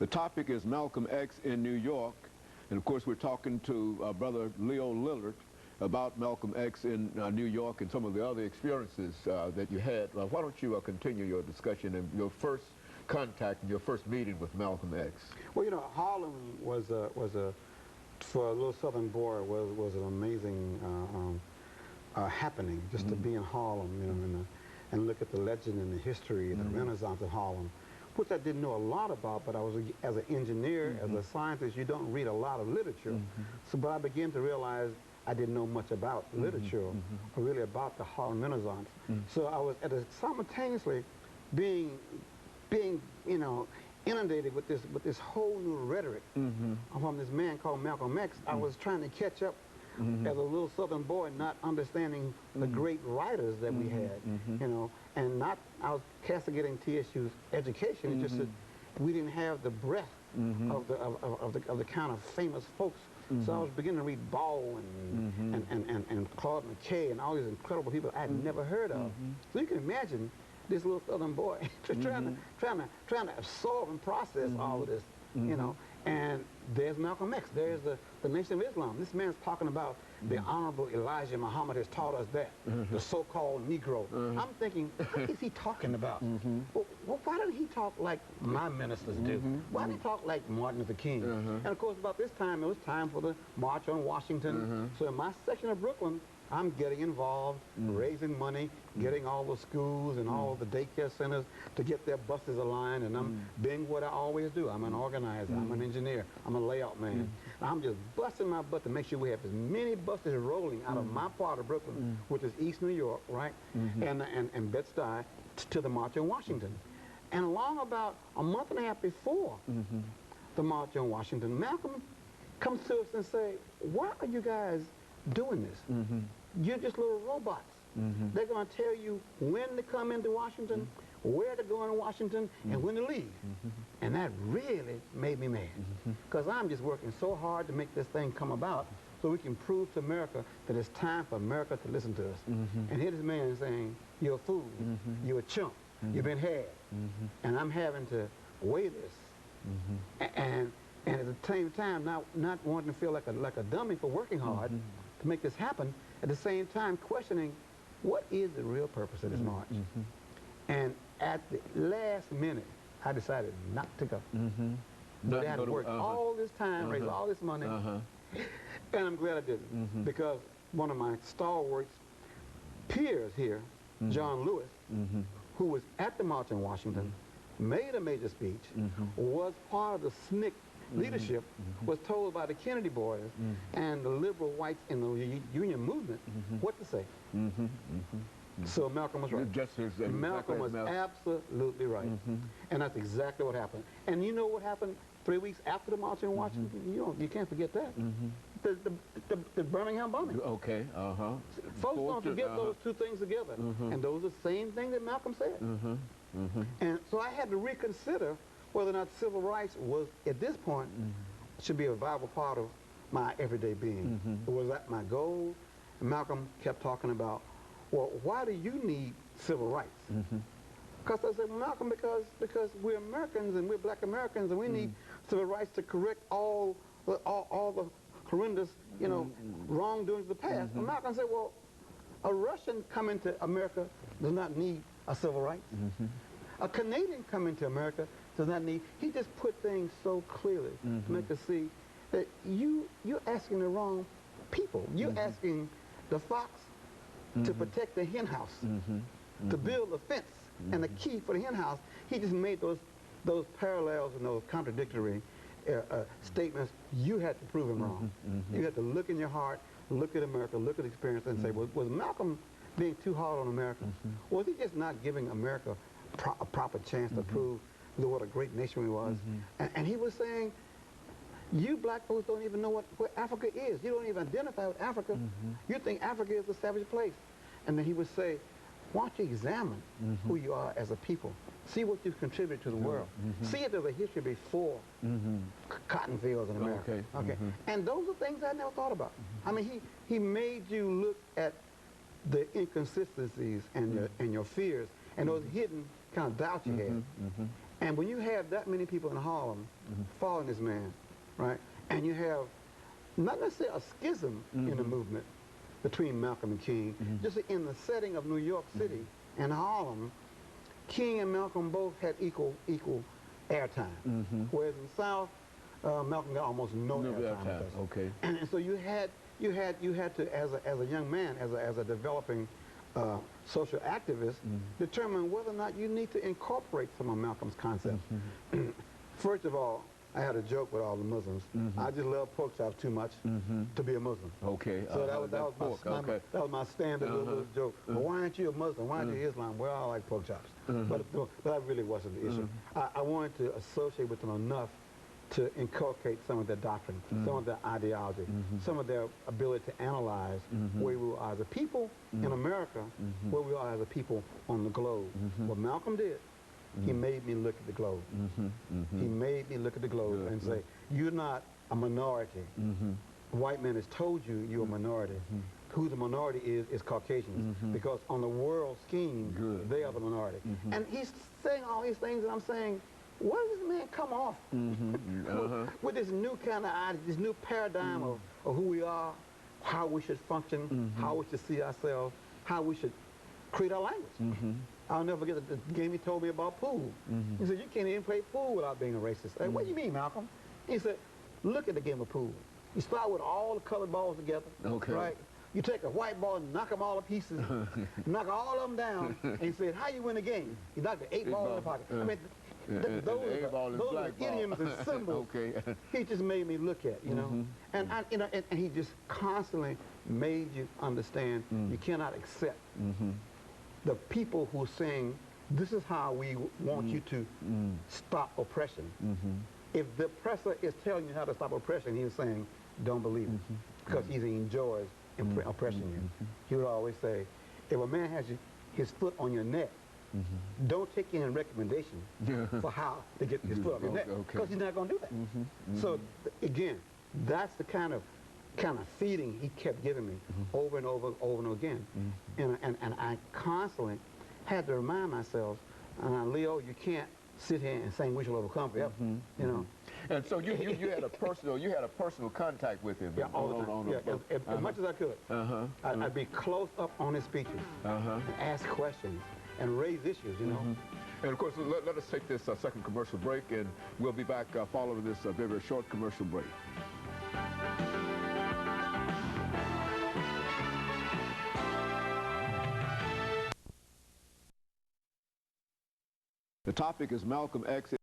The topic is Malcolm X in New York, and of course we're talking to Brother LLillard about Malcolm X in New York and some of the other experiences that you had. Why don't you continue your discussion and your first contact and your first meeting with Malcolm X? Well, you know, Harlem was for a little Southern boy was an amazing happening just to be in Harlem, you know, and look at the legend and the history and the Renaissance of Harlem, which I didn't know a lot about, but I was, as an engineer, as a scientist, you don't read a lot of literature. But I began to realize I didn't know much about literature, or really about the Harlem Renaissance. So I was simultaneously being, you know, inundated with this whole new rhetoric from this man called Malcolm X. I was trying to catch up as a little Southern boy, not understanding the great writers that we had, you know, and I was castigating TSU's education. It's just that we didn't have the breadth of the kind of famous folks. So I was beginning to read Ball and Claude McKay and all these incredible people I had never heard of. So you can imagine this little Southern boy trying to absorb and process all of this, you know. And there's Malcolm X. There's the Nation of Islam. This man's talking about the Honorable Elijah Muhammad has taught us that, the so-called Negro. I'm thinking, what is he talking about? Well, why didn't he talk like my ministers do? Why didn't he talk like Martin Luther King? And of course, about this time, it was time for the March on Washington. So in my section of Brooklyn, I'm getting involved, raising money, getting all the schools and all the daycare centers to get their buses aligned, and I'm being what I always do. I'm an organizer, I'm an engineer, I'm a layout man. I'm just busting my butt to make sure we have as many buses rolling out of my part of Brooklyn, which is East New York, right, and Bed-Stuy, to the March on Washington. And along about a month and a half before the March on Washington, Malcolm comes to us and say, why are you guys doing this? You're just little robots. They're going to tell you when to come into Washington, where to go in Washington, and when to leave. And that really made me mad, because I'm just working so hard to make this thing come about so we can prove to America that it's time for America to listen to us. And here this man is saying, you're a fool, you're a chump, you've been had, and I'm having to weigh this. And at the same time, not wanting to feel like a dummy for working hard to make this happen, at the same time questioning what is the real purpose of this march. And at the last minute, I decided not to go. But I had to work all this time, raise all this money, and I'm glad I didn't, because one of my stalwarts peers here, John Lewis, who was at the March in Washington, made a major speech, was part of the SNCC leadership, was told by the Kennedy boys and the liberal whites in the union movement what to say. So Malcolm was right. Malcolm was absolutely right. And that's exactly what happened. And you know what happened 3 weeks after the March in Washington? You can't forget that. The Birmingham bombing. Okay, Folks don't forget those two things together. And those are the same thing that Malcolm said. And so I had to reconsider whether or not civil rights was, at this point, should be a viable part of my everyday being. Was that my goal? And Malcolm kept talking about, well, why do you need civil rights? Because I said, well, Malcolm, because we're Americans and we're black Americans, and we need civil rights to correct all the horrendous, you know, wrongdoings of the past. And Malcolm said, well, a Russian coming to America does not need a civil rights. A Canadian coming to America does not need. He just put things so clearly to make us see that you're asking the wrong people. You're asking the fox to protect the hen house, to build a fence, and the key for the hen house. He just made those parallels and those contradictory statements. You had to prove him wrong. You had to look in your heart, look at America, look at experience, and say, was Malcolm being too hard on America? Was he just not giving America a proper chance to prove what a great nation we was? And he was saying, you black folks don't even know where Africa is. You don't even identify with Africa. You think Africa is a savage place. And then he would say, why don't you examine who you are as a people? See what you've contributed to the world. See if there's a history before cotton fields in America. And those are things I never thought about. I mean, he made you look at the inconsistencies and your fears, and those hidden kind of doubts you had. And when you have that many people in Harlem following this man, right, and you have not necessarily a schism in the movement between Malcolm and King, just in the setting of New York City and Harlem, King and Malcolm both had equal airtime, whereas in the South, Malcolm got almost no airtime. Okay. And so you had to, as a young man, as a developing social activist, determine whether or not you need to incorporate some of Malcolm's concepts. First of all, I had a joke with all the Muslims. I just love pork chops too much to be a Muslim. Okay. So that was my standard little joke. Well, why aren't you a Muslim? Why aren't you Islam? Well, I like pork chops. But that really wasn't the issue. I wanted to associate with them enough to inculcate some of their doctrine, some of their ideology, some of their ability to analyze where we are as a people in America, where we are as a people on the globe. What Malcolm did, he made me look at the globe. He made me look at the globe and say, you're not a minority. The white man has told you you're a minority. Who the minority is Caucasians, because on the world scheme, they are the minority. And he's saying all these things, and I'm saying, where does this man come off with this new kind of idea, this new paradigm of who we are, how we should function, how we should see ourselves, how we should create our language. I'll never forget the game he told me about pool. He said, you can't even play pool without being a racist. I said, what do you mean, Malcolm? He said, look at the game of pool. You start with all the colored balls together, right? You take a white ball and knock them all to pieces, knock all of them down, and he said, how you win the game? You knock the 8 balls in the pocket. I mean, those are idioms and symbols he just made me look at, you know. And he just constantly made you understand you cannot accept the people who are saying, this is how we want you to stop oppression. If the oppressor is telling you how to stop oppression, he's saying, don't believe it, because he enjoys oppressing you. He would always say, if a man has his foot on your neck, don't take any recommendation for how to get his foot on your neck, because he's not going to do that. So again, that's the kind of feeding he kept giving me over and over and over again. And I constantly had to remind myself, Leo, you can't sit here and say we shall overcome forever, you know. And so you had a personal contact with him. Yeah, all the time. As much as I could. I'd be close up on his speeches and ask questions and raise issues, you know. And of course, let us take this second commercial break, and we'll be back following this very short commercial break. The topic is Malcolm X.